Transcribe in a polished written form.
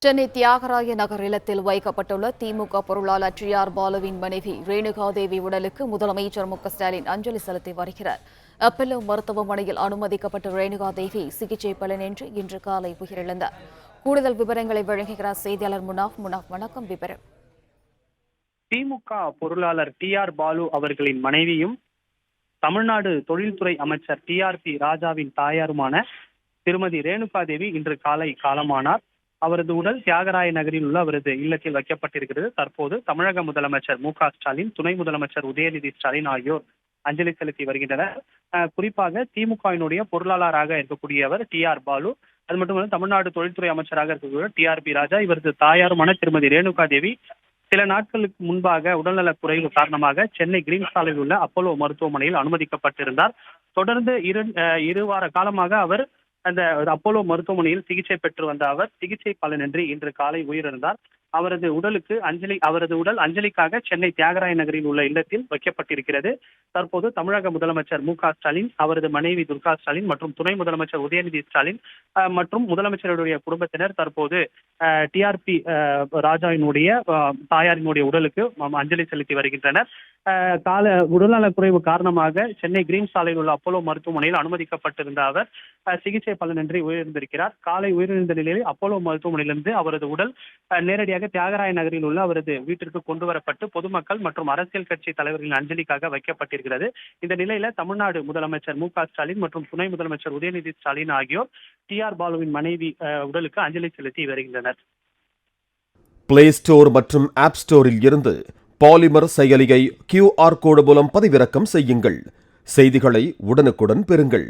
சென்னை தியாகராய நகர் இல்லத்தில் வைக்கப்பட்டுள்ள திமுக பொருளாளர் டி.ஆர். பாலுவின் மனைவி ரேணுகாதேவி உடலுக்கு முதலமைச்சர் மு.க.ஸ்டாலின் அஞ்சலி செலுத்தி வருகிறார். அப்பல்லோ மருத்துவமனையில் அனுமதிக்கப்பட்ட ரேணுகாதேவி சிகிச்சை பலனின்றி இன்று காலை உயிரிழந்தார். கூடுதல் விவரங்களை வழங்குகிறார் செய்தியாளர் முனாஃப். வணக்கம். விவரம். திமுக பொருளாளர் டி.ஆர். பாலு அவர்களின் மனைவியும் தமிழ்நாடு தொழில்துறை அமைச்சர் டி.ஆர்.பி. ராஜாவின் தாயாருமான திருமதி ரேணுகாதேவி இன்று காலை காலமானார். அவரது உடல் தியாகராய நகரில் உள்ள அவரது இல்லத்தில் வைக்கப்பட்டிருக்கிறது. தற்போது தமிழக முதலமைச்சர் மு.க.ஸ்டாலின், துணை முதலமைச்சர் உதயநிதி ஸ்டாலின் ஆகியோர் அஞ்சலி செலுத்தி வருகின்றனர். குறிப்பாக திமுகவினுடைய பொருளாளராக இருக்கக்கூடியவர் டி.ஆர். பாலு, அது மட்டுமல்ல தமிழ்நாடு தொழில்துறை அமைச்சராக இருக்கக்கூடிய டி.ஆர்.பி. ராஜா, இவரது தாயாருமான திருமதி ரேணுகாதேவி சில நாட்களுக்கு முன்பாக உடல்நலக் குறைவு காரணமாக சென்னை கிரீன் சாலையில் உள்ள அப்போலோ மருத்துவமனையில் அனுமதிக்கப்பட்டிருந்தார். தொடர்ந்து இரு வார காலமாக அவர் அந்த அப்போலோ மருத்துவமனையில் சிகிச்சை பெற்று வந்த அவர் சிகிச்சை பலனின்றி இன்று காலை உயிரிழந்தார். அவரது உடல் அஞ்சலிக்காக சென்னை தியாகராய நகரில் உள்ள இல்லத்தில் வைக்கப்பட்டிருக்கிறது. தற்போது தமிழக முதலமைச்சர் மு.க.ஸ்டாலின், அவரது மனைவி துர்கா ஸ்டாலின் மற்றும் துணை முதலமைச்சர் உதயநிதி ஸ்டாலின் மற்றும் முதலமைச்சருடைய குடும்பத்தினர் தற்போது டி.ஆர்.பி. ராஜாவினுடைய தாயாரினுடைய உடலுக்கு அஞ்சலி செலுத்தி வருகின்றனர். உடல்நலக் குறைவு காரணமாக சென்னை கிரீன் சாலையில் உள்ள அப்போலோ மருத்துவமனையில் அனுமதிக்கப்பட்டிருந்த அவர் சிகிச்சை பலனின்றி உயிரிழந்திருக்கிறார். காலை உயிரிழந்த நிலையில் அப்போலோ மருத்துவமனையிலிருந்து அவரது உடல் நேரடியாக தியாகராய நகரில் உள்ள அவரது வீட்டிற்கு கொண்டு வரப்பட்டு பொதுமக்கள் மற்றும் அரசியல் கட்சி தலைவர்களின் அஞ்சலிக்காக வைக்கப்பட்டிருக்கிறது. இந்த நிலையில தமிழ்நாடு முதலமைச்சர் மு.க.ஸ்டாலின் மற்றும் துணை முதலமைச்சர் உதயநிதி ஸ்டாலின் ஆகியோர் டி.ஆர். பாலுவின் மனைவி உடலுக்கு அஞ்சலி செலுத்தி வருகின்றனர். பிளே ஸ்டோர் மற்றும் ஆப் ஸ்டோரில் இருந்து பாலிமர் செயலியை QR கோடு மூலம் பதிவிறக்கம் செய்யுங்கள். செய்திகளை உடனுக்குடன் பெறுங்கள்.